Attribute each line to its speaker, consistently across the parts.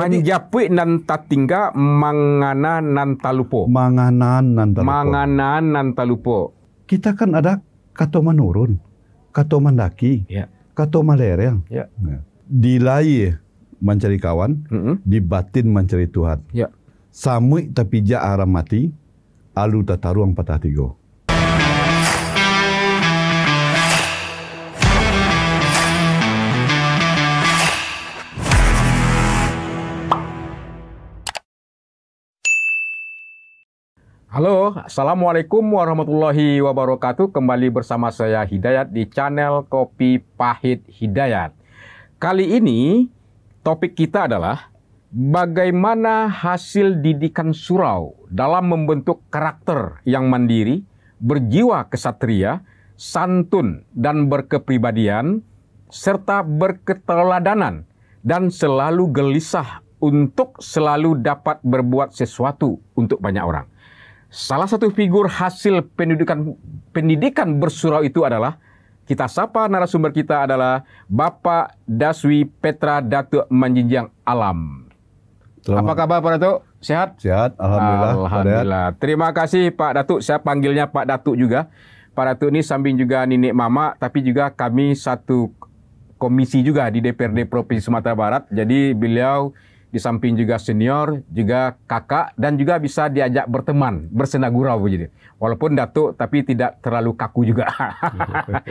Speaker 1: Panjapui nan tatingga mangana nan talupo.
Speaker 2: Manganan nan talupo.
Speaker 1: Manganan nan talupo.
Speaker 2: Kita kan ada kato menurun, kato mendaki,
Speaker 1: Ya.
Speaker 2: kato malereng.
Speaker 1: Ya.
Speaker 2: Di lai mencari kawan, di batin mencari Tuhan.
Speaker 1: Ya.
Speaker 2: Samui tapi ja arah mati, alu tataruang patah tigo.
Speaker 1: Halo, Assalamualaikum warahmatullahi wabarakatuh. Kembali bersama saya Hidayat di channel Kopi Pahit Hidayat. Kali ini topik kita adalah bagaimana hasil didikan surau dalam membentuk karakter yang mandiri, berjiwa kesatria, santun dan berkepribadian, serta berketeladanan dan selalu gelisah untuk selalu dapat berbuat sesuatu untuk banyak orang. Salah satu figur hasil pendidikan bersurau itu adalah, kita sapa narasumber kita adalah Bapak Daswi Petra Datuk Manjinjang Alam. Apa kabar Pak Datuk? Sehat?
Speaker 2: Sehat, alhamdulillah.
Speaker 1: Alhamdulillah. Terima kasih Pak Datuk. Saya panggilnya Pak Datuk juga. Pak Datuk ini samping juga nenek mama, tapi juga kami satu komisi juga di DPRD Provinsi Sumatera Barat. Jadi beliau di samping juga senior, juga kakak, dan juga bisa diajak berteman, bersenagurau begitu. Walaupun Datuk, tapi tidak terlalu kaku juga.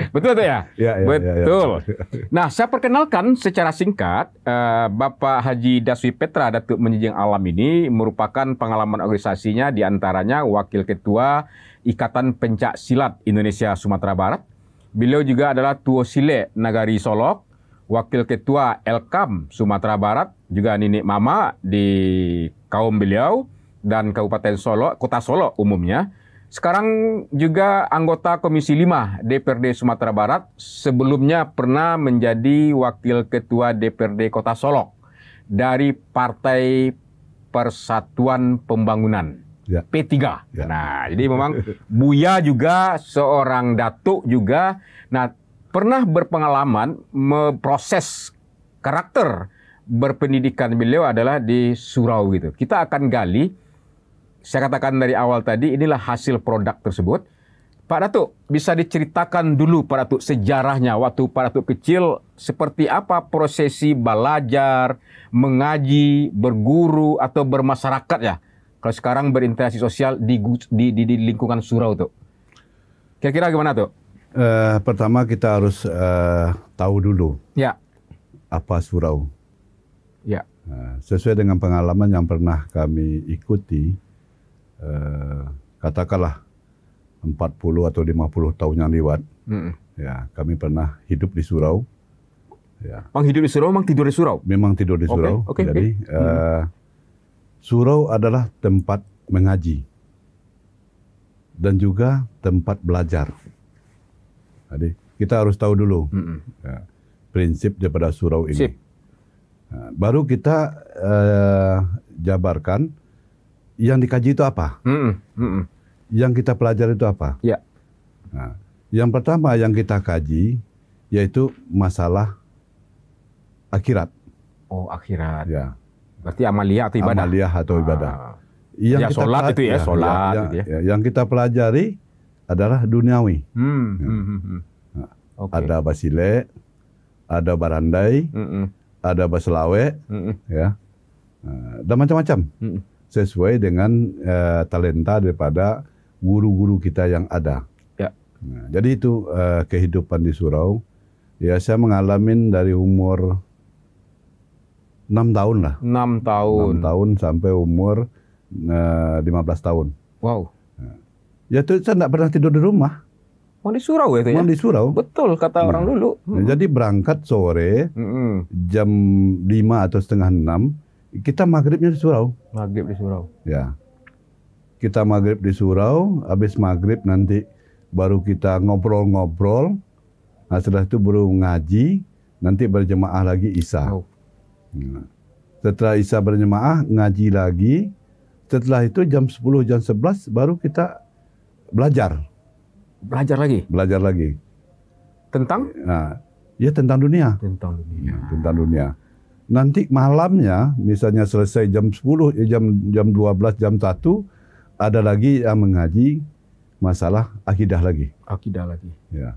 Speaker 1: Betul tuh ya?
Speaker 2: Ya,
Speaker 1: betul.
Speaker 2: Ya.
Speaker 1: Nah, saya perkenalkan secara singkat, Bapak Haji Daswi Petra Datuk Manjinjang Alam ini merupakan pengalaman organisasinya diantaranya Wakil Ketua Ikatan Pencak Silat Indonesia Sumatera Barat. Beliau juga adalah Tuo Sile Nagari Solok, Wakil Ketua Elkam Sumatera Barat, juga nenek mama di kaum beliau dan Kabupaten Solo, Kota Solo umumnya. Sekarang juga anggota Komisi 5 DPRD Sumatera Barat. Sebelumnya pernah menjadi Wakil Ketua DPRD Kota Solo dari Partai Persatuan Pembangunan,
Speaker 2: Ya.
Speaker 1: P3.
Speaker 2: Ya.
Speaker 1: Nah, jadi memang Buya juga seorang datuk juga. Nah, pernah berpengalaman memproses karakter berpendidikan beliau adalah di surau gitu. Kita akan gali, saya katakan dari awal tadi, inilah hasil produk tersebut. Pak Datuk, bisa diceritakan dulu Pak Datuk sejarahnya waktu Pak Datuk kecil, seperti apa prosesi belajar, mengaji, berguru, atau bermasyarakat ya. Kalau sekarang berinteraksi sosial di lingkungan surau tuh. Kira-kira gimana tuh?
Speaker 2: Pertama kita harus tahu dulu
Speaker 1: Ya.
Speaker 2: apa surau.
Speaker 1: Ya.
Speaker 2: Sesuai dengan pengalaman yang pernah kami ikuti, katakanlah 40 atau 50 tahun yang lewat, ya kami pernah hidup di surau. Ya.
Speaker 1: Mang hidup di surau, mang tidur di surau?
Speaker 2: Memang tidur di surau.
Speaker 1: Okay.
Speaker 2: Jadi surau adalah tempat mengaji dan juga tempat belajar. Jadi kita harus tahu dulu ya, prinsip daripada surau ini.
Speaker 1: Sip.
Speaker 2: Nah, baru kita jabarkan yang dikaji itu apa, yang kita pelajari itu apa.
Speaker 1: Ya.
Speaker 2: Nah, yang pertama yang kita kaji yaitu masalah akhirat.
Speaker 1: Oh, akhirat.
Speaker 2: Ya.
Speaker 1: Berarti amaliyah atau ibadah?
Speaker 2: Amaliyah atau ibadah. Yang
Speaker 1: Ya, sholat itu ya, sholat gitu ya.
Speaker 2: Yang kita pelajari adalah duniawi.
Speaker 1: Okay.
Speaker 2: Ada basile, ada barandai, ada baselawe, ya, dan macam-macam. Sesuai dengan talenta daripada guru-guru kita yang ada.
Speaker 1: Ya.
Speaker 2: Nah, jadi itu kehidupan di surau. Ya, saya mengalami dari umur 6 tahun lah.
Speaker 1: 6 tahun.
Speaker 2: 6 tahun sampai umur 15 tahun.
Speaker 1: Wow.
Speaker 2: Ya itu saya tidak pernah tidur di rumah.
Speaker 1: Mau di surau ya itu ya?
Speaker 2: Mau di surau.
Speaker 1: Betul kata orang dulu.
Speaker 2: Nah, jadi berangkat sore jam 5 atau setengah 6, kita maghribnya di surau.
Speaker 1: Maghrib di surau.
Speaker 2: Ya. Kita maghrib di surau, habis maghrib nanti baru kita ngobrol-ngobrol. Nah, setelah itu baru ngaji, nanti berjemaah lagi Isya.
Speaker 1: Oh.
Speaker 2: Nah, setelah Isya berjemaah, ngaji lagi. Setelah itu jam 10, jam 11 baru kita belajar.
Speaker 1: Belajar lagi?
Speaker 2: Belajar lagi.
Speaker 1: Tentang?
Speaker 2: Nah, ya tentang dunia.
Speaker 1: Tentang dunia.
Speaker 2: Tentang dunia. Nanti malamnya, misalnya selesai jam 10, jam 12, jam 1, ada lagi yang mengaji masalah akidah lagi.
Speaker 1: Akidah lagi.
Speaker 2: Ya.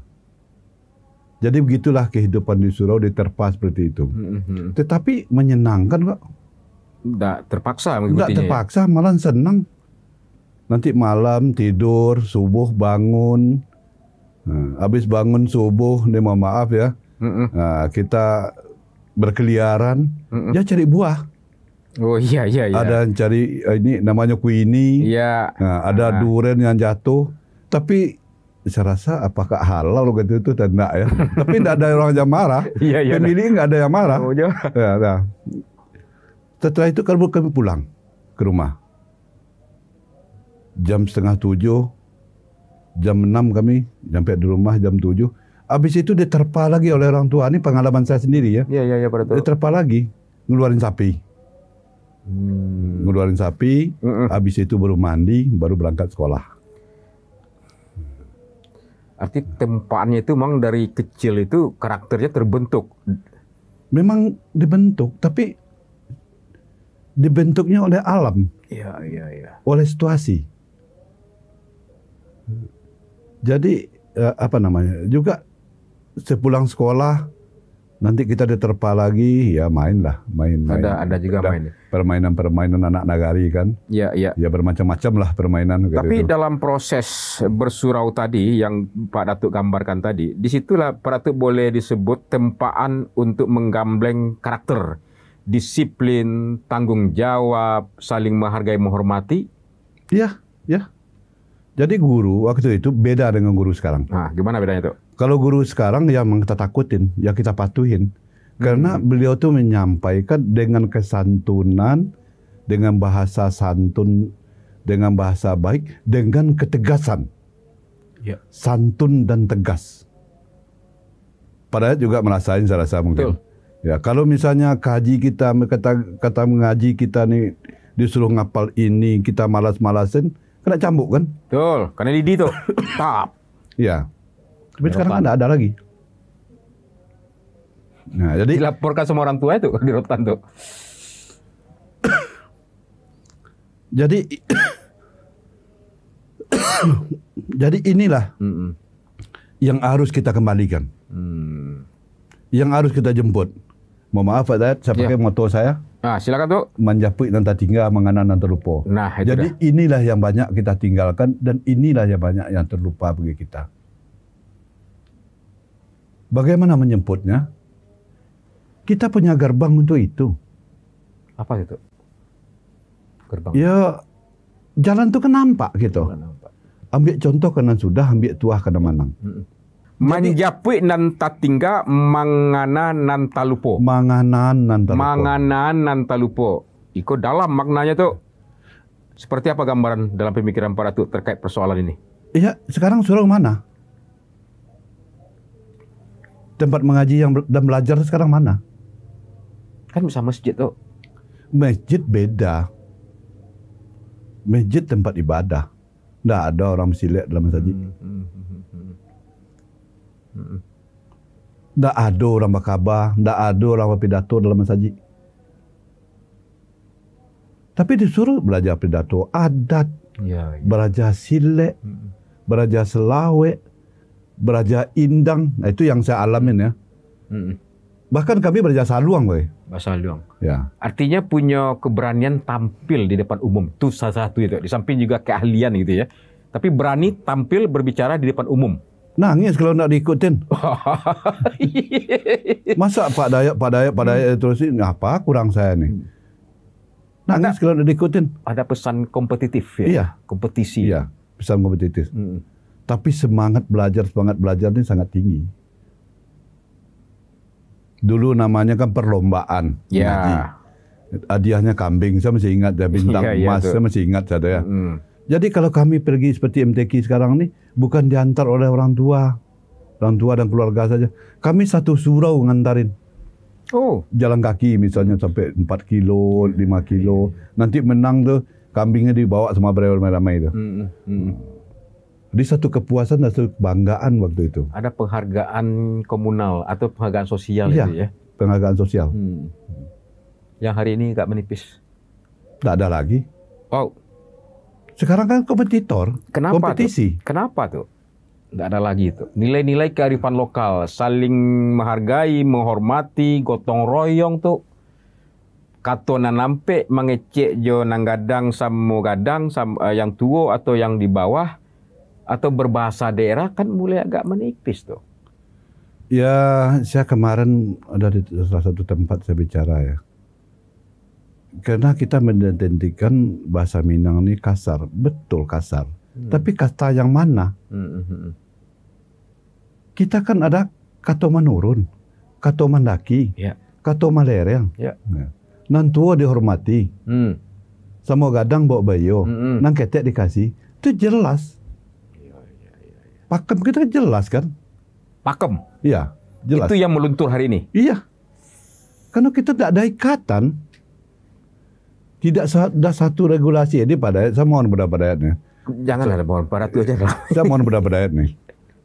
Speaker 2: Jadi begitulah kehidupan di surau diterpa seperti itu. Tetapi menyenangkan kok.
Speaker 1: Nggak terpaksa
Speaker 2: Nggak
Speaker 1: mengikutinya.
Speaker 2: terpaksa, malah senang. Nanti malam tidur, subuh bangun. Nah, habis bangun subuh, ini mohon maaf ya, nah, kita berkeliaran, dia cari buah.
Speaker 1: Oh iya.
Speaker 2: Ada yang cari ini namanya kuini,
Speaker 1: Iya.
Speaker 2: nah, ada durian yang jatuh. Tapi saya rasa apakah halal gitu itu dan enggak ya. Tapi enggak ada orang yang marah.
Speaker 1: Iya.
Speaker 2: Pemilih enggak ada yang marah.
Speaker 1: Oh, iya.
Speaker 2: Ya, nah. Setelah itu kami pulang ke rumah. Jam 6:30, jam 6 kami sampai di rumah jam 7. Habis itu diterpa lagi oleh orang tua. Ini pengalaman saya sendiri ya.
Speaker 1: Iya, Pak Datuk.
Speaker 2: Diterpa lagi, ngeluarin sapi. Ngeluarin sapi, habis itu baru mandi, baru berangkat sekolah.
Speaker 1: Arti tempaannya itu memang dari kecil itu karakternya terbentuk.
Speaker 2: Memang dibentuk, tapi dibentuknya oleh alam,
Speaker 1: Iya.
Speaker 2: oleh situasi. Jadi apa namanya? Juga sepulang sekolah nanti kita diterpa lagi, ya main.
Speaker 1: Ada juga main.
Speaker 2: Permainan anak nagari kan.
Speaker 1: Iya.
Speaker 2: Ya bermacam-macam lah permainan.
Speaker 1: Tapi
Speaker 2: gitu.
Speaker 1: dalam proses bersurau tadi yang Pak Datuk gambarkan tadi, disitulah Pak Datuk boleh disebut tempaan untuk menggambleng karakter, disiplin, tanggung jawab, saling menghargai, menghormati.
Speaker 2: Iya. Jadi guru waktu itu beda dengan guru sekarang.
Speaker 1: Nah, gimana bedanya itu?
Speaker 2: Kalau guru sekarang ya kita takutin, ya kita patuhin. Karena beliau tuh menyampaikan dengan kesantunan, dengan bahasa santun, dengan bahasa baik, dengan ketegasan.
Speaker 1: Ya.
Speaker 2: Santun dan tegas. Padahal juga merasain saya rasa mungkin.
Speaker 1: Betul.
Speaker 2: Ya, kalau misalnya kaji kita, kata mengaji kita nih disuruh ngapal ini, kita malas-malasin, kena cambuk kan?
Speaker 1: Betul, karena Didi tuh. Tap.
Speaker 2: Ya. Tapi sekarang kan tidak ada lagi. Nah, jadi
Speaker 1: Dilaporkan sama orang tua itu di rotan tuh.
Speaker 2: Jadi jadi inilah yang harus kita kembalikan. Yang harus kita jemput. Mohon maaf Pak Dayat, saya pakai moto saya.
Speaker 1: Nah, silakan tuh.
Speaker 2: Manjapui nanti tinggal, menganan nanti lupa.
Speaker 1: Nah, itu
Speaker 2: jadi
Speaker 1: dah.
Speaker 2: inilah yang banyak kita tinggalkan dan inilah yang banyak yang terlupa bagi kita. Bagaimana menjemputnya? Kita punya gerbang untuk itu.
Speaker 1: Apa itu? Gerbang.
Speaker 2: Ya, jalan itu kan nampak gitu. Ambil contoh karena sudah, ambil tuah karena manang.
Speaker 1: Manjapui nan tatingga, mangana nan talupo.
Speaker 2: Manganan nanti lupa.
Speaker 1: Manganan nan talupo. Iko dalam maknanya tuh. Seperti apa gambaran dalam pemikiran Pak Datuk terkait persoalan ini?
Speaker 2: Iya, sekarang surau mana? Tempat mengaji dan belajar sekarang mana?
Speaker 1: Kan bisa masjid tuh.
Speaker 2: Masjid beda. Masjid tempat ibadah. Tidak ada orang silat dalam masjid. Tidak ada orang berkhabar, tidak ada orang berpidato dalam masjid. Tapi disuruh belajar pidato adat, belajar silat, belajar selawek, belajar indang. Nah, itu yang saya alamin ya. Bahkan kami belajar saluang, boy.
Speaker 1: Bahasa Luang.
Speaker 2: Ya.
Speaker 1: Artinya punya keberanian tampil di depan umum. Itu salah satu itu. Di samping juga keahlian gitu ya. Tapi berani tampil berbicara di depan umum.
Speaker 2: Nangis kalau nak diikutin. Masa Pak Dayak terusin, apa kurang saya nih? Nangis kalau nak diikutin.
Speaker 1: Ada pesan kompetitif ya?
Speaker 2: Iya.
Speaker 1: Kompetisi.
Speaker 2: Iya, pesan kompetitif. Tapi semangat belajar ini sangat tinggi. Dulu namanya kan perlombaan.
Speaker 1: Ya.
Speaker 2: Ngaji. Hadiahnya kambing, saya masih ingat ya, bintang emas, saya masih ingat saya ya. Jadi kalau kami pergi seperti MTQ sekarang ini, bukan diantar oleh orang tua dan keluarga saja. Kami satu surau ngantarin.
Speaker 1: Oh.
Speaker 2: Jalan kaki misalnya sampai 4 kilo, 5 kilo. Nanti menang tuh, kambingnya dibawa sama beramai-ramai itu. Jadi satu kepuasan dan satu kebanggaan waktu itu.
Speaker 1: Ada penghargaan komunal atau penghargaan sosial
Speaker 2: Iya,
Speaker 1: itu ya?
Speaker 2: penghargaan sosial.
Speaker 1: yang hari ini agak menipis?
Speaker 2: Nggak ada lagi.
Speaker 1: Wow.
Speaker 2: Sekarang kan kompetitor,
Speaker 1: Kenapa
Speaker 2: kompetisi.
Speaker 1: Tuh? Kenapa tuh? Nggak ada lagi itu. Nilai-nilai kearifan lokal, saling menghargai, menghormati, gotong royong tuh. Kato nanampe mengecek jo nang gadang samo gadang yang tua atau yang di bawah atau berbahasa daerah kan mulai agak menipis tuh.
Speaker 2: Ya, saya kemarin ada di salah satu tempat saya bicara ya. Karena kita mendentikan bahasa Minang ini kasar, betul kasar. Tapi kata yang mana? Kita kan ada kato menurun, kato mendaki, kato malereng. Nan tua dihormati, sama gadang bawa bayo, nang ketek dikasih. Itu jelas. Pakem kita jelas kan?
Speaker 1: Pakem?
Speaker 2: Iya, jelas.
Speaker 1: Itu yang meluntur hari ini?
Speaker 2: Iya. Karena kita tidak ada ikatan. Tidak ada satu regulasi. Jadi pada saya mohon pada ayatnya.
Speaker 1: Jangan ada mohon pada itu aja lah.
Speaker 2: Saya mohon pada ayat nih.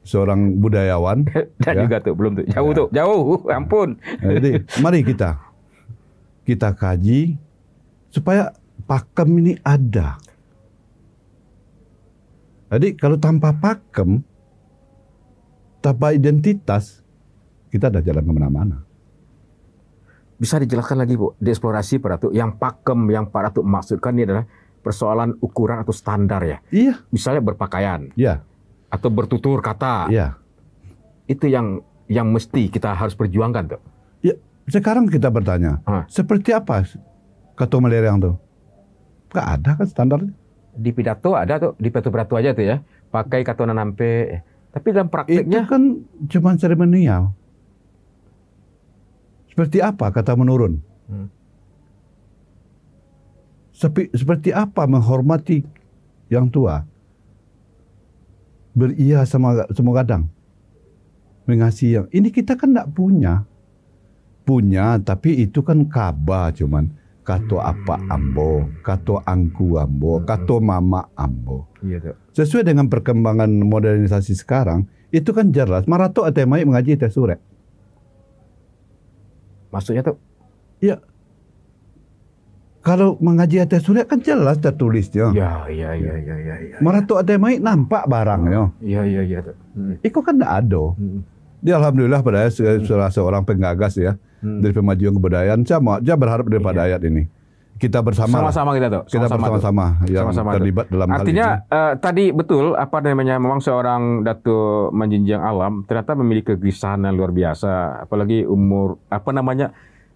Speaker 2: Seorang budayawan.
Speaker 1: Dan
Speaker 2: ya.
Speaker 1: juga tuh belum tuh jauh tuh jauh. Ampun.
Speaker 2: Jadi mari kita kaji supaya pakem ini ada. Jadi kalau tanpa pakem, tanpa identitas, kita ada jalan kemana-mana.
Speaker 1: Bisa dijelaskan lagi Bu, dieksplorasi Pak Ratu. Yang pakem yang Pak Ratu maksudkan ini adalah persoalan ukuran atau standar ya?
Speaker 2: Iya.
Speaker 1: Misalnya berpakaian.
Speaker 2: Iya.
Speaker 1: Atau bertutur kata.
Speaker 2: Iya.
Speaker 1: Itu yang mesti kita harus perjuangkan tuh.
Speaker 2: Ya, sekarang kita bertanya, seperti apa kata Malerang tuh? Nggak ada kan standarnya.
Speaker 1: Di pidato ada tuh, di pidato aja tuh ya. Pakai kata nanampe. Tapi dalam prakteknya
Speaker 2: itu kan cuma seremonial. Seperti apa kata menurun? Seperti apa menghormati yang tua? Beria sama gadang. Mengasihi yang ini kita kan tidak punya. Punya tapi itu kan kaba cuman. Kato apa ambo, kato angku ambo, kato mama ambo.
Speaker 1: Iya,
Speaker 2: sesuai dengan perkembangan modernisasi sekarang, itu kan jelas. Marato atemai mengaji teh surek.
Speaker 1: Maksudnya tuh?
Speaker 2: Ya, kalau mengaji atas surya kan jelas tertulisnya.
Speaker 1: Iya.
Speaker 2: Marato atemai nampak barangnya.
Speaker 1: Iya.
Speaker 2: Itu kan tidak ada. Dia alhamdulillah pada salah seorang penggagas ya dari pemajuan kebudayaan. Saya berharap daripada ayat ini. Kita
Speaker 1: sama-sama kita tuh.
Speaker 2: Kita bersama-sama yang terlibat dalam hal ini.
Speaker 1: Artinya tadi betul apa namanya memang seorang Datuk menjinjang alam ternyata memiliki kegelisahan yang luar biasa, apalagi umur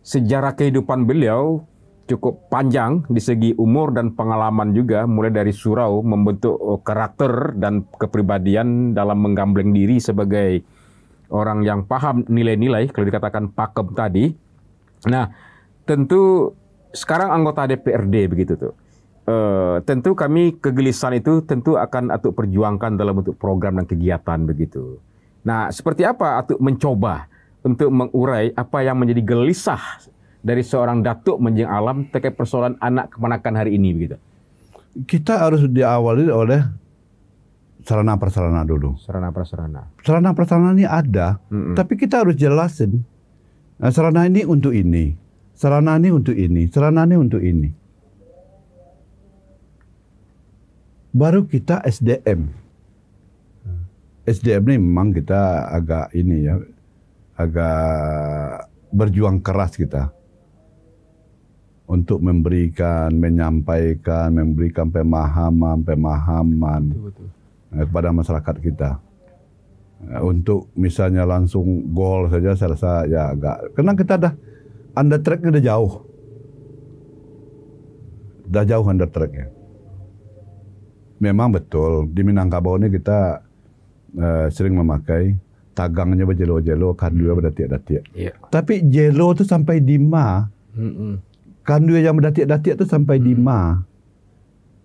Speaker 1: sejarah kehidupan beliau cukup panjang di segi umur dan pengalaman juga, mulai dari surau membentuk karakter dan kepribadian dalam menggambleng diri sebagai orang yang paham nilai-nilai kalau dikatakan pakem tadi. Nah, tentu sekarang anggota DPRD begitu tuh. Tentu kami kegelisahan itu tentu akan Atuk perjuangkan dalam bentuk program dan kegiatan begitu. Nah, seperti apa Atuk mencoba untuk mengurai apa yang menjadi gelisah dari seorang Datuk Menjing Alam terkait persoalan anak kepanakan hari ini begitu?
Speaker 2: Kita harus diawali oleh sarana-prasarana dulu. Sarana-prasarana ini ada, tapi kita harus jelasin. Nah, sarana ini untuk ini. Sarana ini untuk ini, sarana ini untuk ini. Baru kita SDM. SDM ini memang kita agak berjuang keras kita. Untuk menyampaikan, memberikan pemahaman kepada masyarakat kita. Untuk misalnya langsung gol saja saya rasa ya agak. Karena kita under track udah jauh. Udah jauh under tracknya. Memang betul di Minangkabau ini kita sering memakai tagangnya berjelo-jelo, kandu berdatik-datik. Yeah. Tapi jelo itu sampai di ma. Kandu yang berdatik-datik itu sampai di ma.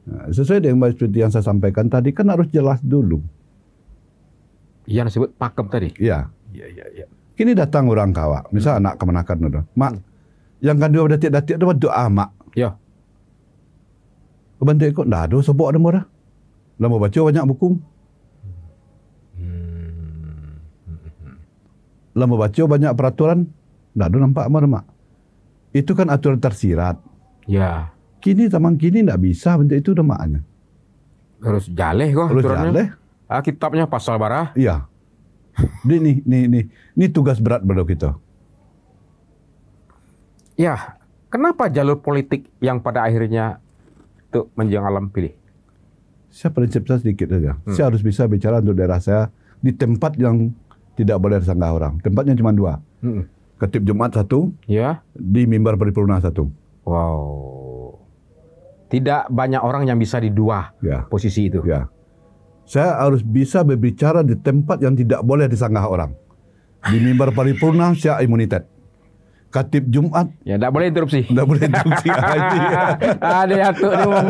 Speaker 2: Nah, sesuai dengan seperti yang saya sampaikan tadi kan harus jelas dulu.
Speaker 1: Yang disebut pakem tadi?
Speaker 2: Iya. Kini datang orang kawa, misal anak kemenakan itu. Mak, yang kan dua datik-datik itu doa mak.
Speaker 1: Ya.
Speaker 2: Kebantu ikut, dah ada sebok ada murah. Lama baca banyak buku. Lama baca banyak peraturan, dah ada nampak mak. Itu kan aturan tersirat.
Speaker 1: Ya.
Speaker 2: Kini zaman kini tidak bisa bentuk itu udah makanya.
Speaker 1: Harus jaleh kok
Speaker 2: Harus
Speaker 1: aturannya.
Speaker 2: jaleh.
Speaker 1: Kitabnya pasal barah.
Speaker 2: Iya. Ini tugas berat buat kita.
Speaker 1: Ya, kenapa jalur politik yang pada akhirnya tuh Menjelang Alam pilih?
Speaker 2: Saya prinsip saya sedikit saja. Saya harus bisa bicara untuk daerah saya di tempat yang tidak boleh disanggah orang. Tempatnya cuma 2. Khatib Jumat 1,
Speaker 1: Ya.
Speaker 2: di mimbar paripurna 1.
Speaker 1: Wow. Tidak banyak orang yang bisa di 2
Speaker 2: Ya.
Speaker 1: posisi itu.
Speaker 2: Ya. Saya harus bisa berbicara di tempat yang tidak boleh disanggah orang. Di mimbar paripurna saya imunitet. Khatib Jumat
Speaker 1: Ya, tidak boleh interupsi.
Speaker 2: tidak boleh interupsi.
Speaker 1: Ada yang tuh ini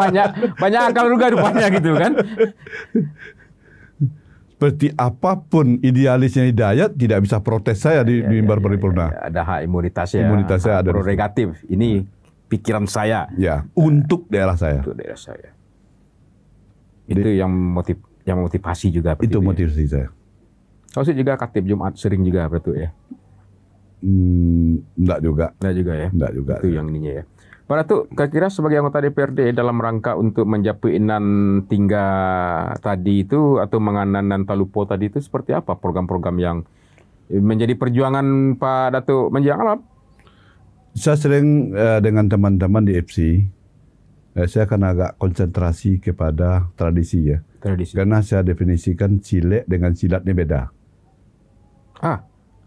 Speaker 1: banyak akal juga rupanya gitu kan.
Speaker 2: Seperti apapun idealisnya Hidayat tidak bisa protes saya di mimbar paripurna.
Speaker 1: Ya, ada hak imunitas ya.
Speaker 2: Imunitas saya ada di situ.
Speaker 1: prerogatif. Ini pikiran saya
Speaker 2: Ya, untuk daerah saya.
Speaker 1: untuk daerah saya. Itu yang motivasi juga.
Speaker 2: Itu motivasi saya.
Speaker 1: Kau sih juga Khatib Jumat sering juga betul ya.
Speaker 2: Enggak juga.
Speaker 1: Enggak juga ya.
Speaker 2: Enggak juga.
Speaker 1: Itu yang ininya ya. Pak Datuk, kira-kira sebagai anggota DPRD dalam rangka untuk menjapainan tingga tadi itu atau menganan talupo tadi itu seperti apa program-program yang menjadi perjuangan Pak Datuk Menjelang Alam?
Speaker 2: Saya sering dengan teman-teman di FC, saya akan agak konsentrasi kepada tradisi ya.
Speaker 1: Tradisi.
Speaker 2: Karena saya definisikan silet dengan silat ini beda.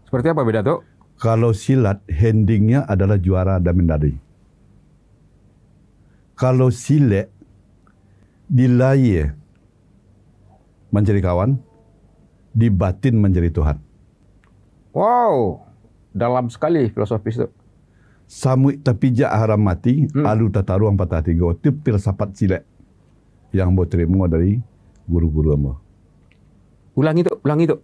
Speaker 1: Seperti apa beda tuh?
Speaker 2: Kalau silat, handingnya adalah juara dan medali. Kalau silet, dilai mencari kawan, di batin mencari Tuhan.
Speaker 1: Wow, dalam sekali filosofis itu.
Speaker 2: Samui tapija haram mati, alu tataruang patah tiga. Itu filsafat silet yang mau terima dari guru-guru ambo.
Speaker 1: Ulang itu.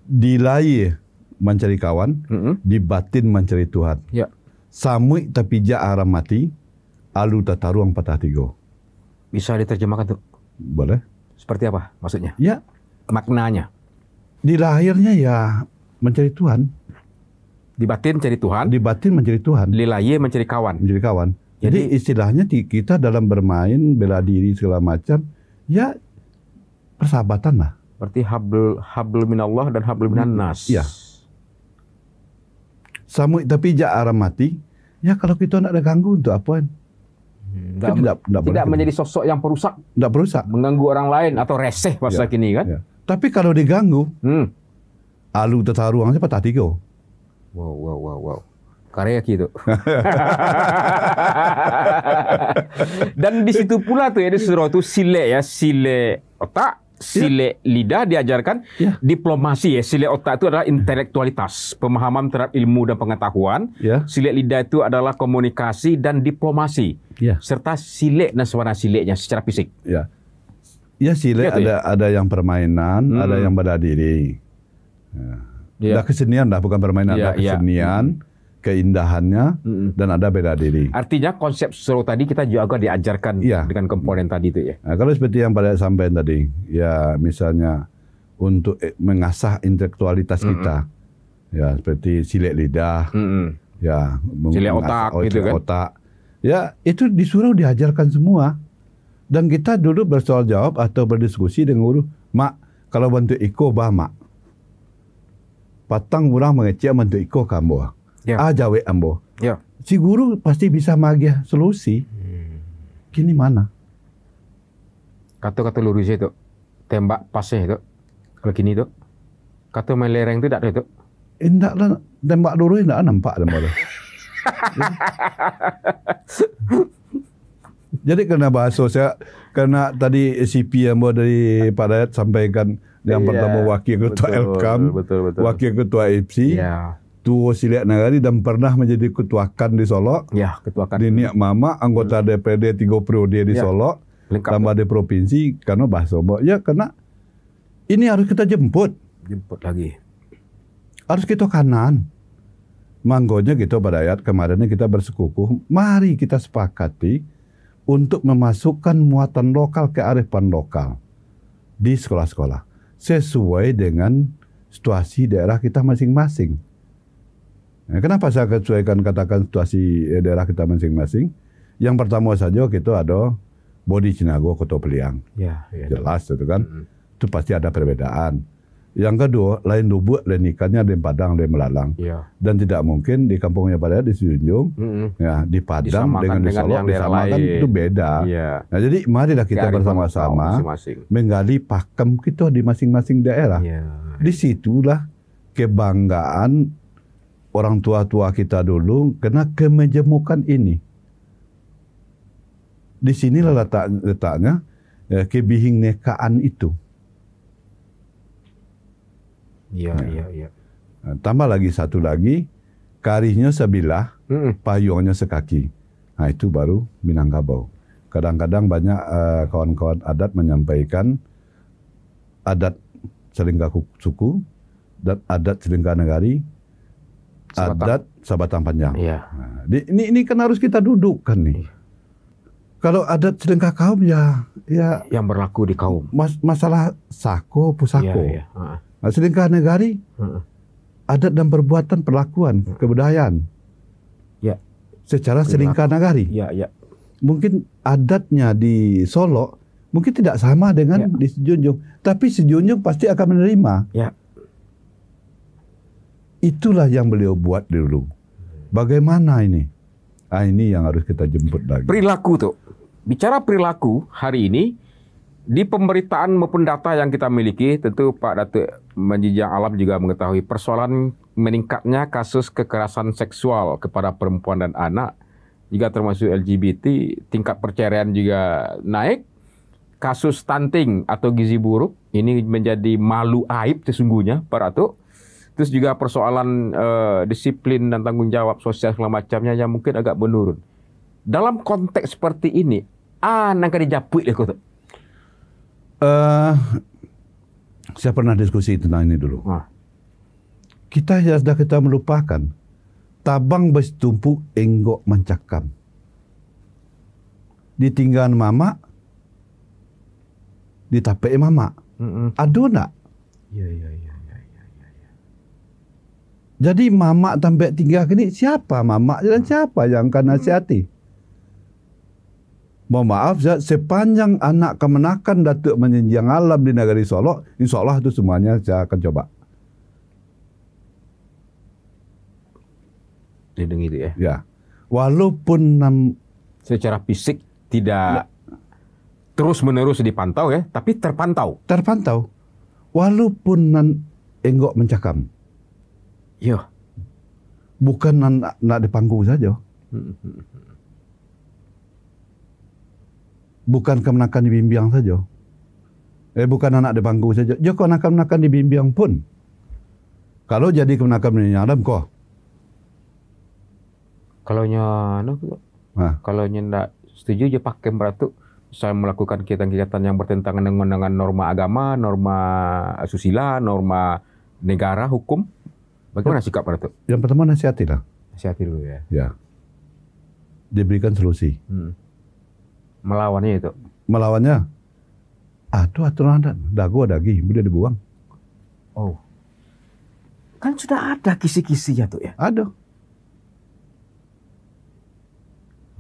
Speaker 2: Dilai mencari kawan, di batin mencari Tuhan.
Speaker 1: Ya.
Speaker 2: Samui tapija haram mati, alu tataruang patah tiga.
Speaker 1: Bisa diterjemahkan tuh.
Speaker 2: Boleh?
Speaker 1: Seperti apa maksudnya?
Speaker 2: Ya,
Speaker 1: Maknanya.
Speaker 2: di lahirnya ya mencari Tuhan.
Speaker 1: Di batin cari Tuhan,
Speaker 2: Di batin mencari Tuhan,
Speaker 1: lilaye mencari kawan.
Speaker 2: menjadi kawan. Jadi istilahnya kita dalam bermain, bela diri segala macam, ya persahabatan lah.
Speaker 1: Berarti hablum minallah dan hablum minan nas.
Speaker 2: Iya. Samui tapi ja aram mati, ya kalau kita tidak ada ganggu untuk apa?
Speaker 1: Tidak menjadi sosok yang perusak,
Speaker 2: Tidak berusak.
Speaker 1: mengganggu orang lain atau reseh masa kini kan.
Speaker 2: Ya. Tapi kalau diganggu, alu tetaruang saya patah tiga.
Speaker 1: Wow. Karya gitu. Dan di situ pula tuh ya di surau itu sile otak, sile lidah diajarkan, diplomasi ya. Sile otak itu adalah intelektualitas, pemahaman terhadap ilmu dan pengetahuan. Sile lidah itu adalah komunikasi dan diplomasi. Serta sile dan suara sileknya secara fisik.
Speaker 2: Ya sile ada yang permainan, ada yang bela diri. Ada kesenian lah, bukan permainan, ada kesenian, keindahannya, dan ada bela diri.
Speaker 1: Artinya konsep surau tadi kita juga diajarkan dengan komponen tadi itu ya.
Speaker 2: Nah, kalau seperti yang pada sampaikan tadi, ya misalnya untuk mengasah intelektualitas kita, ya seperti silet lidah, ya
Speaker 1: silet otak, gitu kan?
Speaker 2: Otak, ya itu di surau diajarkan semua. Dan kita dulu bersoal jawab atau berdiskusi dengan guru, mak kalau bentuk iko bah mak. Patang orang mengecek bentuk iko kambo. Jawe ambo. Si guru pasti bisa magiah solusi. Kini mana?
Speaker 1: Kata lurus itu. Tembak pasnya itu. Kalau kini itu. Kata main lereng itu tak ada itu.
Speaker 2: Enggak lah. Tembak lurus enggak nampak. Jadi karena bahasa saya, karena tadi CP yang dari Pak Dayat sampaikan yang pertama wakil ketua Elkam, wakil ketua FC, Tuo Silat Nagari dan pernah menjadi ketua KAN di Solo.
Speaker 1: Ketua KAN.
Speaker 2: Di Niak Mama, anggota DPRD 3 periode di Solo, tambah di provinsi, karena bahasa ya karena ini harus kita jemput
Speaker 1: lagi.
Speaker 2: Harus kita kanan. Manggonya gitu Pak Dayat, kemarinnya kita bersekukuh, mari kita sepakati untuk memasukkan muatan lokal kearifan lokal di sekolah-sekolah sesuai dengan situasi daerah kita masing-masing. Kenapa saya sesuaikan katakan situasi daerah kita masing-masing? Yang pertama saja kita ada bodi Cinago Koto Peliang.
Speaker 1: Ya,
Speaker 2: jelas itu kan. Itu pasti ada perbedaan. Yang kedua, lain lubuk, lain ikannya, lain Padang, lain Melalang.
Speaker 1: Ya.
Speaker 2: Dan tidak mungkin di kampungnya pada di Sijunjung, ya di Padang dengan di Solo disamakan itu beda. Ya. Nah, jadi marilah kita bersama-sama menggali pakem kita di masing-masing daerah. Ya. Disitulah kebanggaan orang tua-tua kita dulu kena kemejemukan ini. Di sinilah letaknya ya, kebihinekaan itu.
Speaker 1: Iya.
Speaker 2: Nah, tambah lagi satu lagi, karihnya sebilah, payungnya sekaki. Nah, itu baru Minangkabau. Kadang-kadang banyak kawan-kawan adat menyampaikan adat Selingkah suku dan adat Selingkah Negari, adat Sabatan Panjang.
Speaker 1: Iya.
Speaker 2: Nah, ini kan harus kita dudukkan nih. Kalau adat Selingkah kaum ya
Speaker 1: yang berlaku di kaum.
Speaker 2: Masalah sako pusako.
Speaker 1: Iya.
Speaker 2: Nah, Selingkah Negari, adat dan perbuatan perlakuan kebudayaan.
Speaker 1: Ya.
Speaker 2: Secara Selingkah Negari.
Speaker 1: Ya.
Speaker 2: Mungkin adatnya di Solo mungkin tidak sama dengan di Sejunjung, tapi Sejunjung pasti akan menerima.
Speaker 1: Ya.
Speaker 2: Itulah yang beliau buat dulu. Bagaimana ini? Ah, ini yang harus kita jemput lagi.
Speaker 1: Perilaku tuh. Bicara perilaku hari ini di pemberitaan maupun data yang kita miliki, tentu Pak Datuk Menjijang Alam juga mengetahui persoalan meningkatnya kasus kekerasan seksual kepada perempuan dan anak, juga termasuk LGBT, tingkat perceraian juga naik, kasus stunting atau gizi buruk ini menjadi malu aib sesungguhnya Pak Datuk. Terus juga persoalan disiplin dan tanggung jawab sosial segala macamnya yang mungkin agak menurun. Dalam konteks seperti ini, nangka dijapuk deh kok.
Speaker 2: Saya pernah diskusi tentang ini dulu. Kita sudah kita melupakan tabang bes tumpuk enggok mencakam. Ditinggal mama, ditape mama. Aduh nak.
Speaker 1: Iya.
Speaker 2: Jadi mama sampai tinggal kini siapa mama dan siapa yang akan nasihati? Mohon maaf, sepanjang anak kemenakan Datuk Menjijang Alam di negeri Solo, insya Allah itu semuanya saya akan coba.
Speaker 1: Lindungi itu ya?
Speaker 2: Ya. Walaupun
Speaker 1: secara fisik tidak terus-menerus dipantau ya, tapi terpantau.
Speaker 2: Terpantau. Walaupun enggok mencakam.
Speaker 1: Iya.
Speaker 2: Bukan nak di panggung saja. Bukan kemenakan di bimbing saja. Bukan anak di panggung saja. Joko kemenakan di bimbing pun. Kalau jadi kemenakan di Alam kok.
Speaker 1: Kalau ndak setuju je pakai beratu saya melakukan kegiatan-kegiatan yang bertentangan dengan norma agama, norma asusila, norma negara, hukum. Bagaimana sikap beratu?
Speaker 2: Yang pertama nasihatilah.
Speaker 1: Nasihati dulu ya.
Speaker 2: Ya. Diberikan solusi.
Speaker 1: Melawannya itu.
Speaker 2: Melawannya, itu aturan adat, dago daging, boleh dibuang.
Speaker 1: Oh, kan sudah ada kisi-kisinya tuh ya.
Speaker 2: Ada.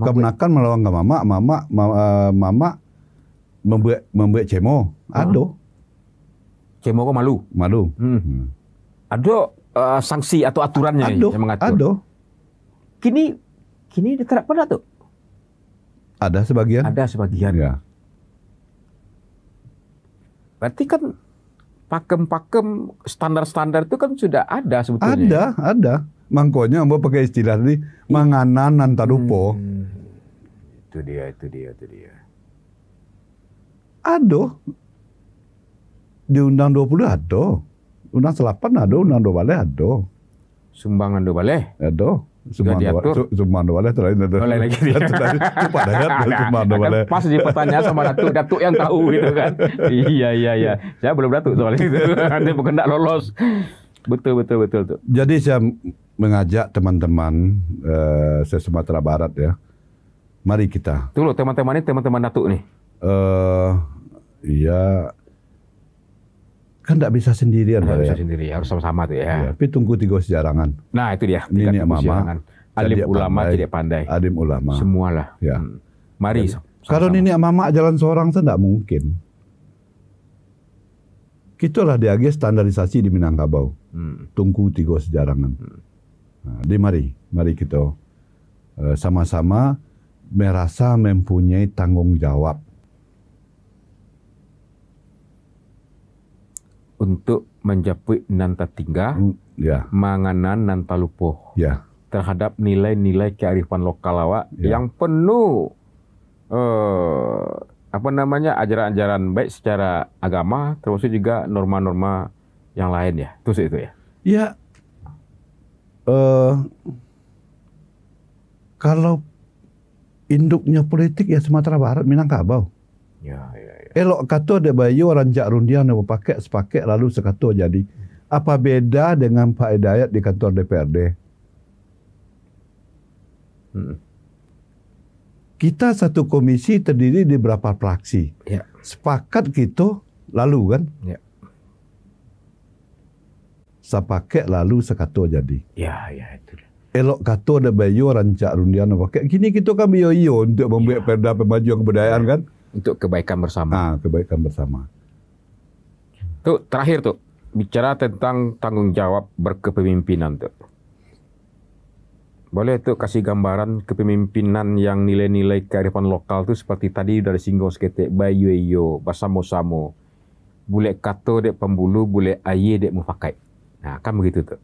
Speaker 2: Kemenakan melawan ke mama membuat cemo. Ada.
Speaker 1: Cemo kok malu. Ada sanksi atau aturannya yang mengatur.
Speaker 2: Ada.
Speaker 1: Kini diterapkan tuh.
Speaker 2: Ada sebagian.
Speaker 1: Ya. Berarti kan pakem-pakem standar-standar itu kan sudah ada sebetulnya.
Speaker 2: Ada. Mangkonya mau pakai istilah ini manganan antarupo.
Speaker 1: Itu dia.
Speaker 2: Ada. Di Undang 20 ada. Undang 8 ada, Undang 12 ada.
Speaker 1: Sumbangan 12?
Speaker 2: Ada. Sumbangan 12 lain ada.
Speaker 1: Lain lagi.
Speaker 2: Lupa dah.
Speaker 1: Pas di pertanyaan sama Datuk yang tahu gitu kan. Iya. Saya belum Datuk soal itu. Nanti bukan tak lolos. Betul tuh.
Speaker 2: Jadi saya mengajak teman-teman se-Sumatera Barat ya. Mari kita.
Speaker 1: Tuh loh teman-teman ini teman-teman Datuk nih.
Speaker 2: Iya. Kan tidak bisa sendirian.
Speaker 1: Tidak bisa sendiri, harus sama-sama tuh ya.
Speaker 2: Tapi tunggu 3 sejarangan.
Speaker 1: Nah itu dia.
Speaker 2: Ini mama.
Speaker 1: Alim ulama tidak pandai.
Speaker 2: Alim ulama.
Speaker 1: Semualah.
Speaker 2: Ya.
Speaker 1: Mari.
Speaker 2: Kalau nenek mama jalan seorang itu tidak mungkin. Kitulah diage standarisasi di Minangkabau. Tunggu 3 sejarangan. Nah, mari kita sama-sama merasa mempunyai tanggung jawab
Speaker 1: untuk menjapui nanta tinggal,
Speaker 2: ya.
Speaker 1: manganan nanta lupuh,
Speaker 2: ya.
Speaker 1: terhadap nilai-nilai kearifan lokal awak yang penuh ajaran-ajaran baik secara agama, termasuk juga norma-norma yang lain ya, terus itu ya.
Speaker 2: Ya, kalau induknya politik ya Sumatera Barat, Minangkabau.
Speaker 1: Ya.
Speaker 2: Elok kata ada bayu rancak rundian yang pakai sepaket lalu sekato jadi. Apa beda dengan Pak Hidayat di kantor DPRD? Kita satu komisi terdiri di berapa fraksi.
Speaker 1: Ya.
Speaker 2: Sepakat gitu lalu kan?
Speaker 1: Ya.
Speaker 2: Sepaket lalu sekato jadi.
Speaker 1: Ya itu.
Speaker 2: Elok kata ada bayu rancak rundian yang pakai. Gini kita kan biyo untuk membuat perda pemajuan kebudayaan kan?
Speaker 1: Untuk kebaikan bersama.
Speaker 2: Kebaikan bersama.
Speaker 1: Tuh terakhir tuh bicara tentang tanggung jawab berkepemimpinan tuh. Boleh tuh kasih gambaran kepemimpinan yang nilai-nilai kearifan lokal tuh seperti tadi dari singgung seketik bayu iyo basamo-samo. Bule kato dek pembulu, bule aye dek mufakai. Nah kan begitu tuh.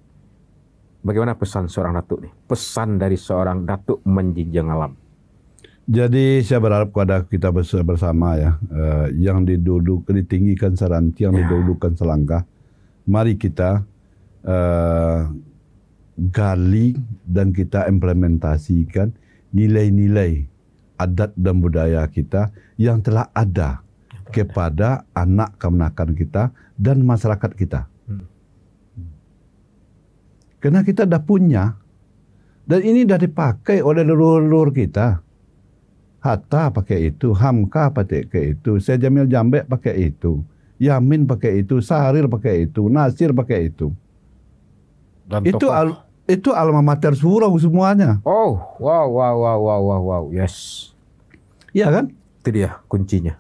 Speaker 1: Bagaimana pesan seorang datuk nih? Pesan dari seorang datuk menjinjang alam.
Speaker 2: Jadi saya berharap kepada kita bersama ya, yang ditinggikan seranti, yang didahulukan selangkah. Mari kita gali dan kita implementasikan nilai-nilai adat dan budaya kita yang telah ada kepada anak kemenakan kita dan masyarakat kita. Karena kita dah punya, dan ini dah dipakai oleh leluhur kita. Hatta pakai itu, Hamka pakai itu, Syed Jamil Jambek pakai itu, Yamin pakai itu, Sahril pakai itu, Nasir pakai itu. Dan itu alma mater surau semuanya.
Speaker 1: Oh, wow, yes.
Speaker 2: Iya kan?
Speaker 1: Itu dia kuncinya.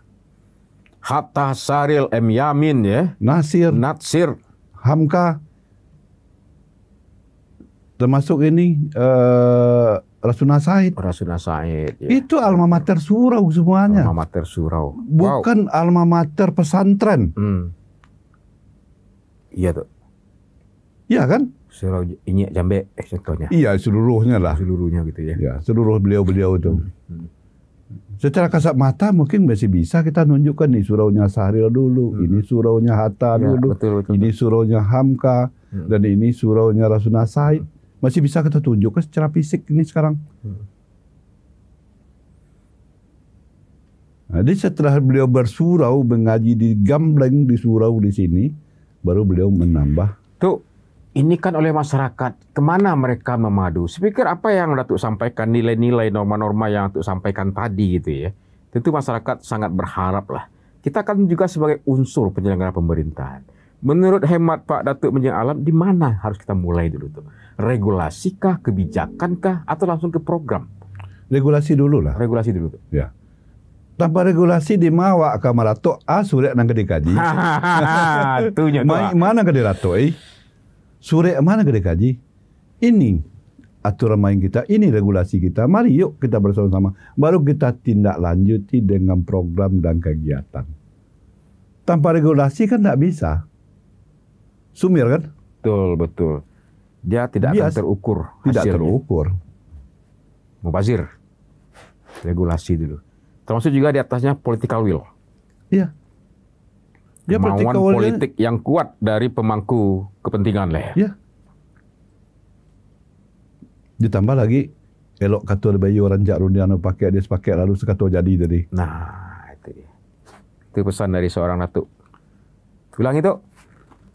Speaker 1: Hatta, Sahril, M. Yamin ya,
Speaker 2: Natsir, Hamka, termasuk ini Rasuna Said. Ya. Itu alma mater surau semuanya.
Speaker 1: Alma mater surau.
Speaker 2: Bukan alma mater pesantren.
Speaker 1: Iya tuh.
Speaker 2: Iya kan?
Speaker 1: Surau ini Jambe contohnya.
Speaker 2: Iya, seluruhnya lah.
Speaker 1: Seluruhnya gitu ya.
Speaker 2: Ya, seluruh beliau-beliau itu. Secara kasat mata mungkin masih bisa kita nunjukkan nih suraunya Sahril dulu, ini suraunya Hatta dulu, betul. Ini suraunya Hamka, dan ini suraunya Rasuna Said. Masih bisa kita tunjukkan secara fisik ini sekarang. Jadi setelah beliau bersurau, mengaji di Gambleng, di surau di sini, baru beliau menambah.
Speaker 1: Tuh, ini kan oleh masyarakat, kemana mereka memadu? Sepikir apa yang Datuk sampaikan, nilai-nilai, norma-norma yang Datuk sampaikan tadi gitu ya. Tentu masyarakat sangat berharap lah. Kita kan juga sebagai unsur penyelenggara pemerintahan. Menurut hemat Pak Datuk Menjinjang Alam, di mana harus kita mulai dulu tuh? Regulasikah, kebijakankah, atau langsung ke program?
Speaker 2: Regulasi dulu lah.
Speaker 1: Regulasi dulu tuh.
Speaker 2: Ya. Tanpa regulasi di mawa kamarato surek nang gede kaji. Mana gede rato surek mana gede kaji. Ini aturan main kita, ini regulasi kita. Mari yuk kita bersama-sama. Baru kita tindak lanjuti dengan program dan kegiatan. Tanpa regulasi kan tidak bisa. Sumir kan?
Speaker 1: Betul. Dia tidak akan terukur.
Speaker 2: Tidak terukur.
Speaker 1: Mubazir. Regulasi dulu. Termasuk juga di atasnya political will.
Speaker 2: Iya. Dia
Speaker 1: kemauan politik yang kuat dari pemangku kepentingan lah.
Speaker 2: Ya. Ditambah lagi elok kata bayu rancak rundian pakai dia sepakai lalu sekato jadi tadi.
Speaker 1: Nah, itu dia. Itu pesan dari seorang datuk. Ulang itu.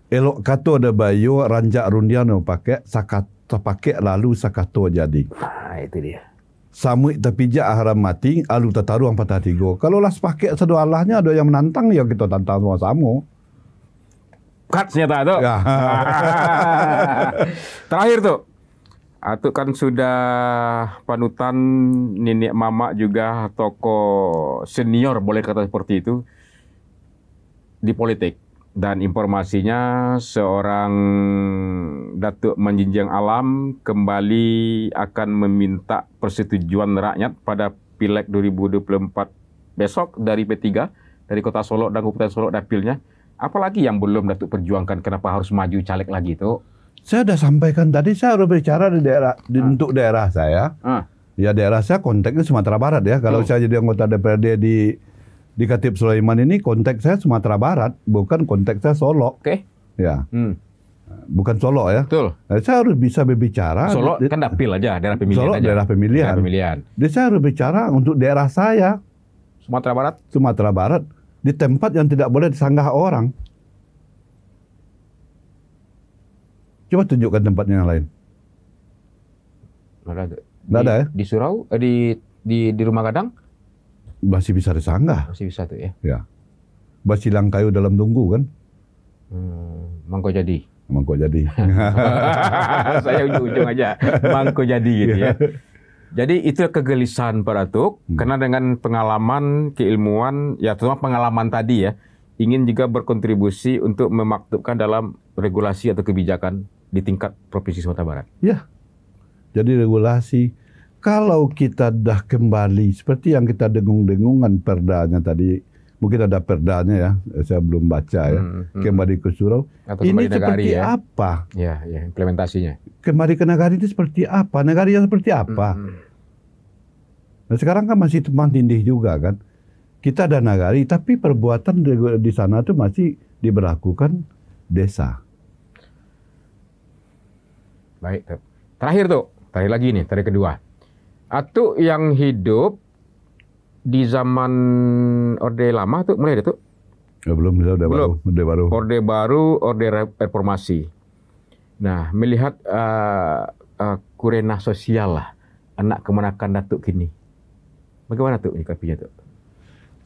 Speaker 2: Elok kata ada bayu rancak rundian pakai sakato pakai lalu sakato jadi.
Speaker 1: Nah, itu dia.
Speaker 2: Samui terpijak haram mati, alu tataru ang patah 3. Kalau lah sepakai sedoalahnya ada yang menantang, ya kita tantang sama-sama.
Speaker 1: cut senjata tuh.
Speaker 2: Ya.
Speaker 1: Terakhir tuh, Atuk kan sudah panutan nenek mama juga tokoh senior boleh kata seperti itu di politik, dan informasinya seorang Datuk Manjinjang Alam kembali akan meminta persetujuan rakyat pada Pileg 2024 besok dari P3 dari Kota Solo dan Kabupaten Solo dapilnya. Apalagi yang belum Datuk perjuangkan, kenapa harus maju caleg lagi tuh?
Speaker 2: Saya sudah sampaikan tadi, saya harus bicara di daerah untuk daerah saya. Ya daerah saya konteksnya Sumatera Barat ya. Kalau saya jadi anggota DPRD di Khatib Sulaiman ini konteks saya Sumatera Barat, bukan konteks saya Solo.
Speaker 1: Oke.
Speaker 2: Ya. Bukan Solo ya.
Speaker 1: Betul.
Speaker 2: Nah, saya harus bisa berbicara.
Speaker 1: Solo kan dapil aja, daerah pemilihan
Speaker 2: Solo
Speaker 1: aja.
Speaker 2: daerah pemilihan.
Speaker 1: Daerah pemilihan.
Speaker 2: Jadi saya harus bicara untuk daerah saya,
Speaker 1: Sumatera Barat.
Speaker 2: Sumatera Barat, di tempat yang tidak boleh disanggah orang. Coba tunjukkan tempatnya yang lain. Nggak ada ya?
Speaker 1: Di Surau, di Rumah Gadang
Speaker 2: Masih bisa disanggah.
Speaker 1: masih bisa tuh ya.
Speaker 2: Ya. Basilang kayu dalam tunggu kan?
Speaker 1: Mangko jadi.
Speaker 2: Emang kok jadi.
Speaker 1: Saya ujung-ujung aja. Mangko jadi gitu ya. Jadi itu kegelisahan Pak Datuk, karena dengan pengalaman, keilmuan, ya terutama pengalaman tadi ya, ingin juga berkontribusi untuk memaktubkan dalam regulasi atau kebijakan di tingkat Provinsi Sumatera Barat.
Speaker 2: Ya. Jadi regulasi. Kalau kita dah kembali seperti yang kita dengung-dengungan perdanya tadi, mungkin ada perdanya ya, saya belum baca ya. Kembali ke surau.
Speaker 1: Atau
Speaker 2: Ini
Speaker 1: kembali
Speaker 2: seperti
Speaker 1: nagari, ya.
Speaker 2: apa?
Speaker 1: Ya, implementasinya.
Speaker 2: Kembali ke nagari itu seperti apa? Nagari yang seperti apa? Nah, sekarang kan masih tumpang tindih juga kan. Kita ada nagari, tapi perbuatan di sana itu masih diberlakukan desa.
Speaker 1: Baik, Tuk. Terakhir lagi nih, tadi kedua. Atuk yang hidup di zaman Orde Lama tuh mulai tuh?
Speaker 2: Ya, belum, Orde Baru.
Speaker 1: Orde Baru, Orde Reformasi. Nah, melihat kurenah sosial lah anak kemenakan Datuk kini. Bagaimana tuh menyikapinya tuh?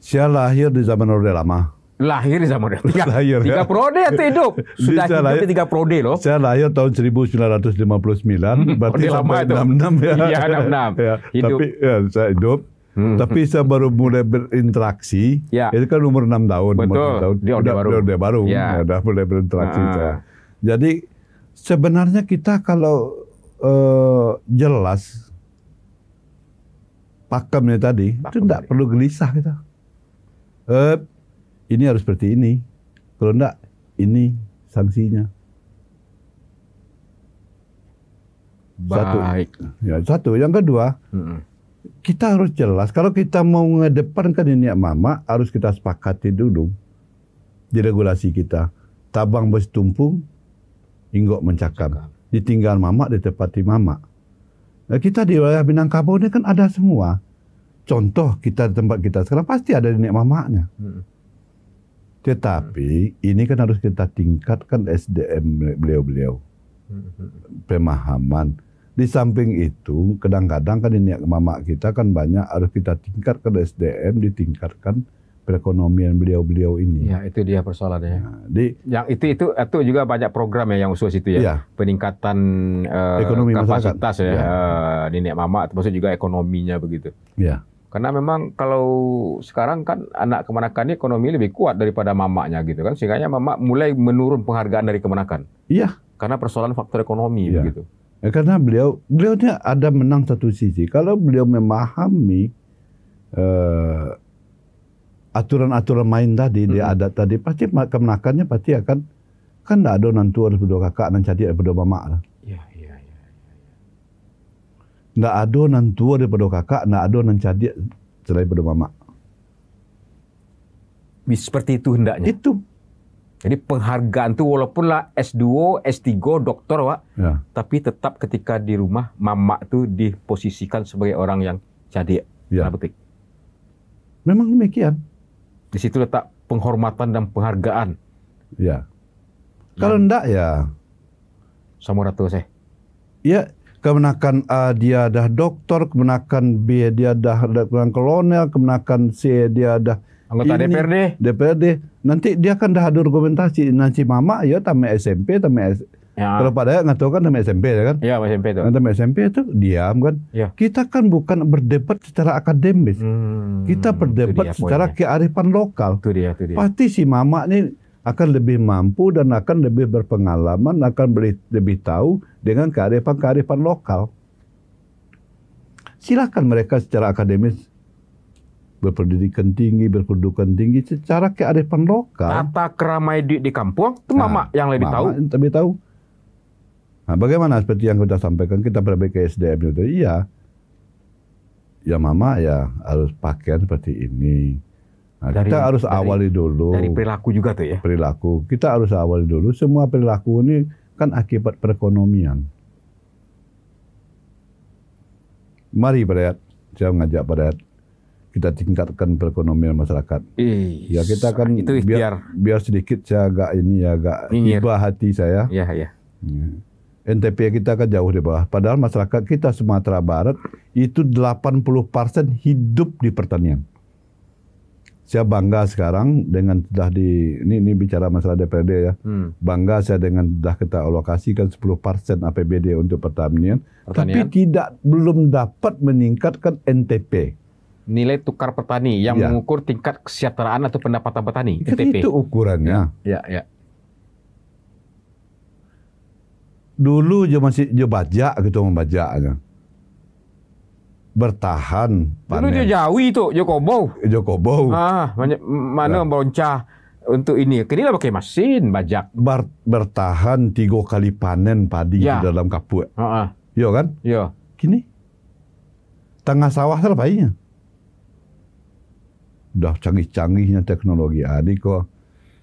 Speaker 2: Saya lahir di zaman Orde Lama.
Speaker 1: Lahir di zaman Orde
Speaker 2: Lahir,
Speaker 1: tiga
Speaker 2: ya.
Speaker 1: periode atau hidup? Sudah hidup di 3 periode loh.
Speaker 2: Saya lahir tahun 1959, berarti
Speaker 1: Orde Lama
Speaker 2: sampai
Speaker 1: itu.
Speaker 2: 66 ya.
Speaker 1: Iya, 66.
Speaker 2: Ya,
Speaker 1: Hidup.
Speaker 2: tapi ya, saya hidup. Tapi saya baru mulai berinteraksi,
Speaker 1: Ya.
Speaker 2: itu kan umur 6 tahun.
Speaker 1: Betul,
Speaker 2: umur 6 tahun.
Speaker 1: di Orde Baru.
Speaker 2: Di Orde Baru,
Speaker 1: Ya.
Speaker 2: ya, udah mulai berinteraksi saya. Jadi sebenarnya kita kalau jelas pakemnya tadi, itu tidak perlu gelisah kita. Ini harus seperti ini. Kalau enggak, ini sanksinya.
Speaker 1: Baik.
Speaker 2: Satu. Yang kedua, kita harus jelas. Kalau kita mau mengedepankan ini mama, harus kita sepakati dulu di regulasi kita. Tabang besi tumpung, inggok mencakam. Ditinggal mama, ditepati mama. Nah, kita di wilayah Minangkabau ini kan ada semua. Contoh kita di tempat kita sekarang pasti ada nenek mamanya. Tetapi ini kan harus kita tingkatkan SDM beliau-beliau. Pemahaman. Di samping itu, kadang-kadang kan ini mama kita kan banyak, harus kita tingkatkan SDM, ditingkatkan perekonomian beliau-beliau ini.
Speaker 1: Ya, itu dia persoalannya.
Speaker 2: Nah,
Speaker 1: yang itu juga banyak program ya yang khusus itu ya.
Speaker 2: Iya.
Speaker 1: Peningkatan
Speaker 2: Ekonomi
Speaker 1: kapasitas
Speaker 2: masyarakat.
Speaker 1: ya, nenek mama, termasuk juga ekonominya begitu.
Speaker 2: ya.
Speaker 1: Karena memang kalau sekarang kan anak kemenakan ini ekonomi lebih kuat daripada mamanya gitu kan. Sehingga mama mulai menurun penghargaan dari kemenakan.
Speaker 2: Iya.
Speaker 1: Karena persoalan faktor ekonomi
Speaker 2: Iya.
Speaker 1: begitu.
Speaker 2: Ya, karena beliau ini ada menang satu sisi. Kalau beliau memahami aturan-aturan main tadi, dia adat tadi, pasti kemenakannya pasti akan, kan tidak ada nantu harus berdua kakak dan cadik daripada mama.
Speaker 1: Iya.
Speaker 2: Tidak ada nantu daripada kakak, tidak ada nan cadik selain daripada mama.
Speaker 1: Seperti itu hendaknya.
Speaker 2: Itu.
Speaker 1: Jadi penghargaan itu walaupun lah S2, S3, doktor, Pak,
Speaker 2: Ya.
Speaker 1: tapi tetap ketika di rumah mama itu diposisikan sebagai orang yang cadik.
Speaker 2: Ya.
Speaker 1: Tanda petik.
Speaker 2: Memang demikian.
Speaker 1: Di situ letak penghormatan dan penghargaan.
Speaker 2: Ya. Kalau enggak ya,
Speaker 1: Samurato saya.
Speaker 2: ya kemenakan A dia dah doktor, kemenakan B dia dah kemenakan kolonel, kemenakan C dia dah
Speaker 1: Anggota DPRD.
Speaker 2: DPRD. Nanti dia kan dah ada argumentasi. Nanti mama ya tamat SMP,
Speaker 1: Ya.
Speaker 2: kalau Pak Dayat nggak tahu kan tamat SMP ya kan?
Speaker 1: Iya, SMP tuh.
Speaker 2: Tamat SMP itu diam kan?
Speaker 1: Ya.
Speaker 2: Kita kan bukan berdebat secara akademis. Kita berdebat secara kearifan lokal.
Speaker 1: Itu dia.
Speaker 2: Pasti si mama ini akan lebih mampu dan akan lebih berpengalaman, akan lebih tahu dengan kearifan lokal. Silakan mereka secara akademis berpendidikan tinggi, berkedudukan tinggi secara kearifan lokal.
Speaker 1: Tata kerama di kampung itu mama yang lebih tahu.
Speaker 2: Nah, bagaimana seperti yang kita sampaikan, kita perbaiki SDM itu, iya. Ya mama ya harus pakaian seperti ini. Nah, kita harus awali dulu.
Speaker 1: Dari perilaku juga tuh ya.
Speaker 2: Perilaku. Kita harus awali dulu. Semua perilaku ini kan akibat perekonomian. Mari Pak Dayat, saya mengajak Pak Dayat, kita tingkatkan perekonomian masyarakat. Ya kita kan
Speaker 1: itu
Speaker 2: biar sedikit saya agak iba hati saya.
Speaker 1: Iya.
Speaker 2: NTP kita kan jauh di bawah. Padahal masyarakat kita Sumatera Barat itu 80% hidup di pertanian. Saya bangga sekarang dengan sudah ini bicara masalah DPRD ya. Bangga saya dengan sudah kita alokasikan 10% APBD untuk pertanian. Tapi belum dapat meningkatkan NTP.
Speaker 1: Nilai tukar petani yang mengukur tingkat kesejahteraan atau pendapatan petani. NTP.
Speaker 2: Itu ukurannya.
Speaker 1: Ya.
Speaker 2: Dulu masih bajak gitu membajaknya. Bertahan panen.
Speaker 1: Dulu Jawi itu
Speaker 2: Jokobau.
Speaker 1: Mana boncah untuk ini. Kini lah pakai mesin bajak.
Speaker 2: Bertahan 3 kali panen padi di dalam kapuk. Iya kan?
Speaker 1: Iya.
Speaker 2: Kini tengah sawah terbaiknya. Udah canggih-canggihnya teknologi kok.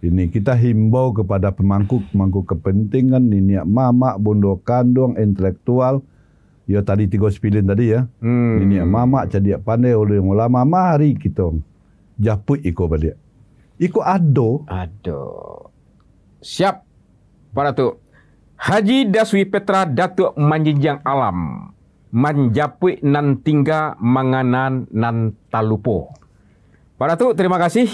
Speaker 2: Ini kita himbau kepada pemangku kepentingan, niniak mama, bondo kandung, intelektual. Ya tadi 39 tadi ya. Niniak mama, cadiak pandai oleh ulama, mari kita japut iko balik. Iko ado.
Speaker 1: Siap. Para tu. Haji Daswi Petra Datuk Manjinjang Alam. Manjapui nan tingga manganan nan talupo. Para tu, terima kasih.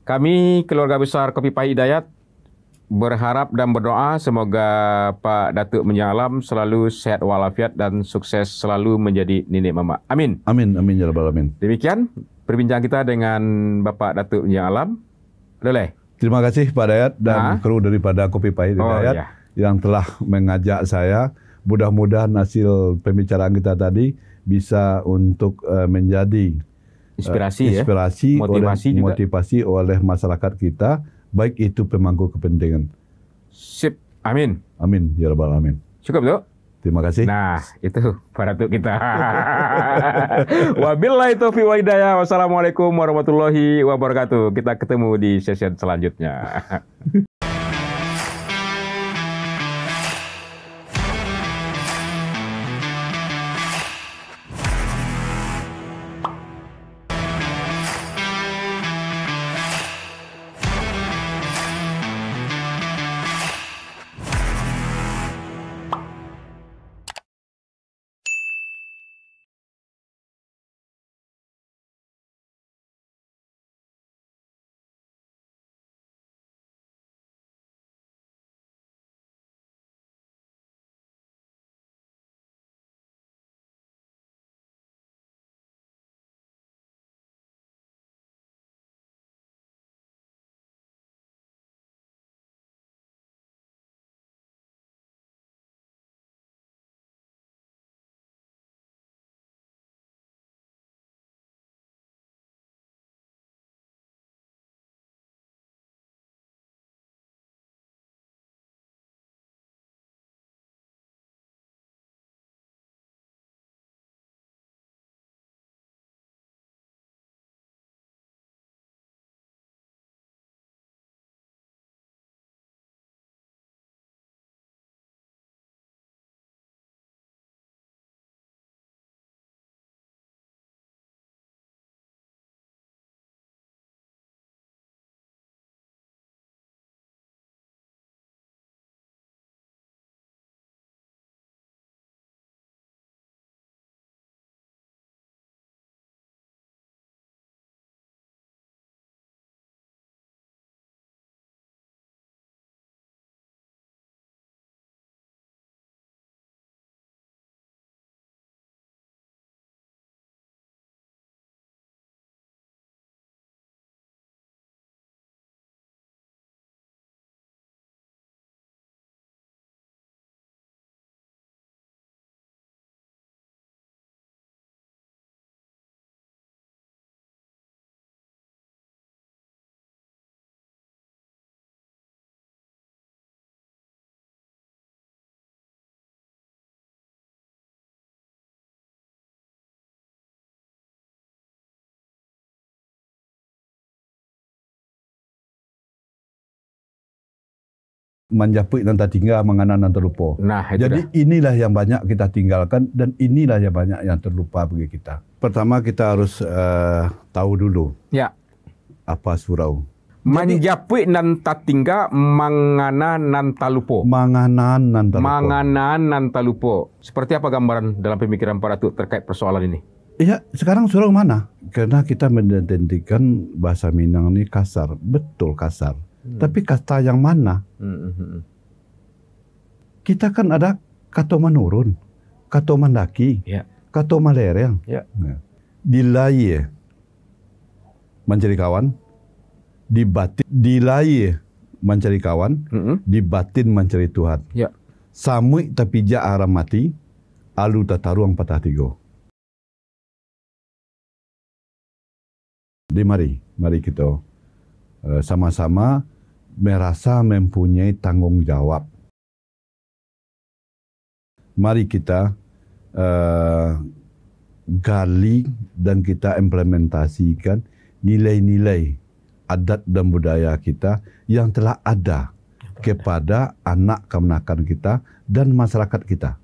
Speaker 1: Kami keluarga besar Kopi Pahit Hidayat berharap dan berdoa semoga Pak Datuk Manjinjang Alam selalu sehat walafiat dan sukses selalu menjadi nenek mama. Amin.
Speaker 2: Amin ya rabbal alamin.
Speaker 1: Demikian perbincangan kita dengan Bapak Datuk Manjinjang Alam. Boleh.
Speaker 2: Terima kasih Pak Dayat dan kru daripada Kopi Pahit Hidayat yang telah mengajak saya. Mudah-mudahan hasil pembicaraan kita tadi bisa untuk menjadi inspirasi motivasi oleh masyarakat kita, baik itu pemangku kepentingan.
Speaker 1: Sip, amin.
Speaker 2: Amin ya rabbal alamin.
Speaker 1: Cukup tuh.
Speaker 2: Terima kasih.
Speaker 1: Nah, itu para tuh kita. Wabillahi taufiq wal hidayah. Wassalamualaikum warahmatullahi wabarakatuh. Kita ketemu di sesi selanjutnya.
Speaker 2: manjapui nan tinggal mangana nan terlupa.
Speaker 1: Nah, itu
Speaker 2: jadi inilah yang banyak kita tinggalkan dan inilah yang banyak yang terlupa bagi kita. Pertama kita harus tahu dulu.
Speaker 1: Ya.
Speaker 2: Apa surau?
Speaker 1: Manjapui nan tatingga mangana nan talupo.
Speaker 2: Manganan nan talupo.
Speaker 1: Manganan nan talupo. Seperti apa gambaran dalam pemikiran para tu terkait persoalan ini?
Speaker 2: Iya, sekarang surau mana? Karena kita mendentikan bahasa Minang ini kasar, betul kasar. Tapi kata yang mana? Kita kan ada kato manurun, kato mandaki,
Speaker 1: ya.
Speaker 2: Kato malereng.
Speaker 1: Ya.
Speaker 2: Dilai mencari kawan, dilai mencari kawan, di batin mencari Tuhan.
Speaker 1: Ya.
Speaker 2: Samui tapi ja aram mati, alu tataruang patah tigo. Jadi mari kita sama-sama merasa mempunyai tanggung jawab. Mari kita gali dan kita implementasikan nilai-nilai adat dan budaya kita yang telah ada kepada anak kemenakan kita dan masyarakat kita.